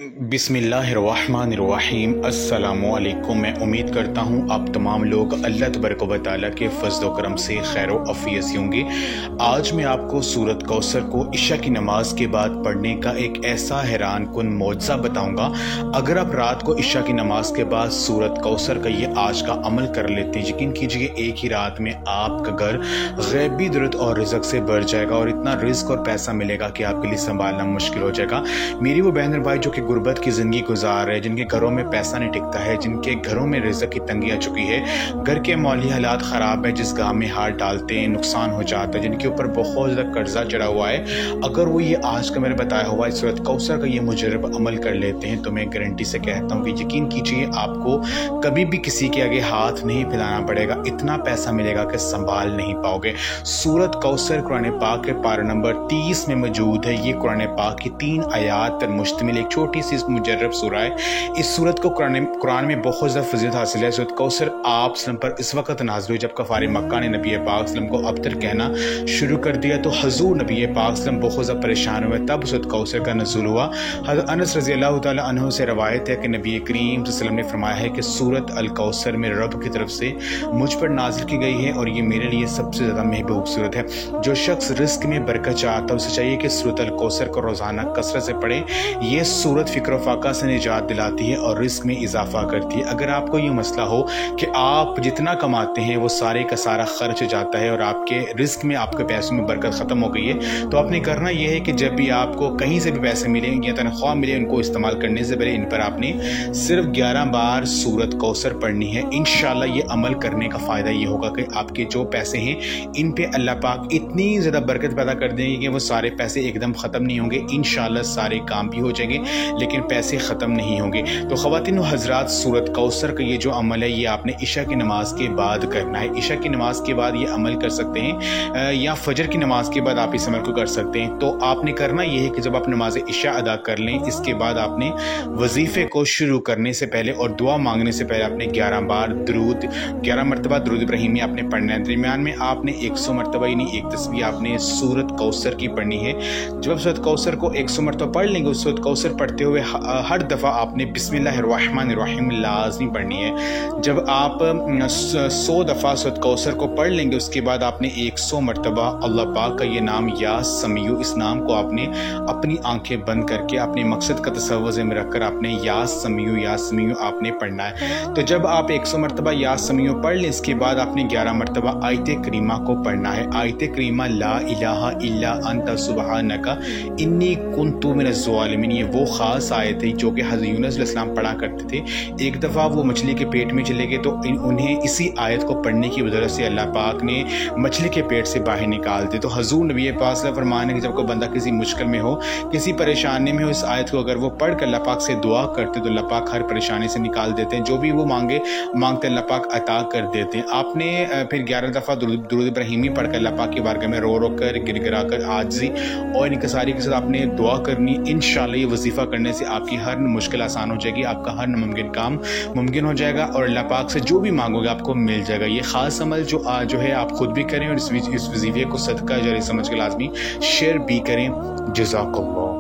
बिस्मिल्लाहिर्रहमानिर्रहीम। अस्सलामुअलैकुम। मैं उम्मीद करता हूँ आप तमाम लोग अल्लाह तबारक व तआला के फज़ल व करम से खैर व आफ़ियत से होंगे। आज मैं आपको सूरत कौसर को इशा की नमाज के बाद पढ़ने का एक ऐसा हैरान कुन मौजज़ा बताऊँगा। अगर आप रात को इशा की नमाज के बाद सूरत कौसर का ये आज का अमल कर लेते हैं, यकीन कीजिए एक ही रात में आपका घर ग़ैबी दौलत और रिज़्क़ से भर जाएगा और इतना रिज़्क़ और पैसा मिलेगा कि आपके लिए संभालना मुश्किल हो जाएगा। मेरी वो बहन और भाई जो कि गुर्बत की ज़िंदगी गुजार रहे, जिनके घरों में पैसा नहीं टिकता है, जिनके घरों में रिज़्क़ की तंगी आ चुकी है, घर के माली हालात ख़राब है, जिस गाँव में हाथ डालते हैं नुकसान हो जाता है, जिनके ऊपर बहुत ज़्यादा कर्जा चढ़ा हुआ है, अगर वो ये आज का मैंने बताया हुआ इस सूरत कौसर का ये मुजर्रब अमल कर लेते हैं तो मैं गारंटी से कहता हूँ कि यकीन कीजिए आपको कभी भी किसी के आगे हाथ नहीं फैलाना पड़ेगा, इतना पैसा मिलेगा कि संभाल नहीं पाओगे। सूरत कौसर कुरान पाक के पारा नंबर 30 में मौजूद है। ये कुरान पाक की 3 आयात पर मुश्तमिल एक छोटी सी मुजर्रब सूरा है। इस सूरत को कुरान में बहुत ज़्यादा फजीलत हासिल है। सूरत कौसर आप सल्लम पर इस वक्त नाज़िल हुई जब कफ़ार मक्का ने नबी पाक सल्लम को अबतर कहना शुरू कर दिया, तो हजूर नबी पाक सल्लम बहुत ज़्यादा परेशान हुए। तब सूरत कौसर का नज़ूल हुआ। हज़रत अनस रज़ी अल्लाह तआला अन्हु से रवायत है कि नबी करीम सल्लम ने फरमाया है कि सूरत अल कौसर में रब की तरफ से मुझ पर नाजिल की गई है और ये मेरे लिए सबसे ज़्यादा महबूब सूरत है। जो शख्स रिस्क में बरकत चाहता है उसे चाहिए कि सूरत अल कौसर को रोज़ाना कसरत से पढ़े। ये सूरत फ़िक्र फाका से निजात दिलाती है और रिस्क में इजाफा करती है। अगर आपको ये मसला हो कि आप जितना कमाते हैं वो सारे का सारा खर्च हो जाता है और आपके रिस्क में आपके पैसों में बरकत ख़त्म हो गई है, तो आपने करना यह है कि जब भी आपको कहीं से भी पैसे मिले या तनख्वाह मिले, उनको इस्तेमाल करने से पहले इन पर आपने सिर्फ 11 बार सूरत कौसर पढ़नी है। इंशाल्लाह ये अमल करने का फ़ायदा ये होगा कि आपके जो पैसे हैं इन पे अल्लाह पाक इतनी ज़्यादा बरकत पैदा कर देंगे कि वो सारे पैसे एकदम ख़त्म नहीं होंगे। इंशाल्लाह सारे काम भी हो जाएंगे लेकिन पैसे ख़त्म नहीं होंगे। तो ख़वातीन व हज़रात, सूरत कौसर का ये जो अमल है ये आपने इशा की नमाज के बाद करना है। इशा की नमाज के बाद ये अमल कर सकते हैं या फजर की नमाज के बाद आप इस अमल को कर सकते हैं। तो आपने करना ये है कि जब आप नमाज इशा अदा कर लें, इसके बाद आपने वजीफ़े को शुरू करने से पहले और दुआ मांगने से पहले आपने 11 मरतबा दुरूद इब्राहिमी आपने पढ़ना है। दरमियान में आपने 100 मरतबा यानी एक तस्बीह आपने सूरत कौसर की पढ़नी है। जब आप सूरत कौसर को 100 मरतबा पढ़ लेंगे, उस सूरत कौसर पढ़ते हुए हर दफ़ा आपने बिस्मिल्लाहिर्रहमानिर्रहीम लाज़मी पढ़नी है। जब आप 100 दफ़ा सूरत कौसर को पढ़ लेंगे उसके बाद आपने 100 मरतबा अल्लाह पाक का ये नाम या समीउ, इस नाम को आपने अपनी आंखें बंद करके अपने मकसद का तसव्वुर में रखकर आपने या समीउ आपने पढ़ना है। तो जब आप 100 मरतबा या समीउ पढ़ लें, इसके बाद आपने 11 मरतबा आयत करीमा को पढ़ना है। आयत करीमा ला इलाहा इल्ला अंता सुबहानका इन्नी कुन्तु मिनज़ ज़ालिमीन, ये वो ख़ास आयत है जो कि हज़रत यूनुस अलैहिस्सलाम पढ़ा करते थे। एक दफ़ा वो मछली के पेट में चले गए तो उन्हें इसी आयत को पढ़ने की वजह से अल्लाह पाक ने मछली के पेट से बाहर निकाल दिए। तो हजूर नबी पाक फरमान है कि जब कोई बंदा किसी मुश्किल में हो, किसी परेशानी में हो, इस आयत को अगर वो पढ़ कर अल्लाह पाक से दुआ करते तो अल्लाह पाक हर परेशानी से निकाल देते हैं। जो भी वो मांगते अल्लाह पाक अता कर देते हैं। आपने फिर 11 दफ़ा दुरूद इब्राहिमी पढ़ कर अल्लाह पाक की बारगाह में रो कर गिड़गिड़ा कर आजिज़ी और इनकसारी के साथ आपने दुआ करनी। इंशाअल्लाह ये वजीफ़ा करने से आपकी हर मुश्किल आसान हो जाएगी, आपका हर नामुमकिन काम मुमकिन हो जाएगा और अल्लाह पाक से जो भी मांगोगे आपको मिल जाएगा। ये ख़ास अमल जो है आप खुद भी करें और इस वजीफ़े को सदका जारी समझ के लाजमी शेयर भी करें। जज़ाकल्लाह।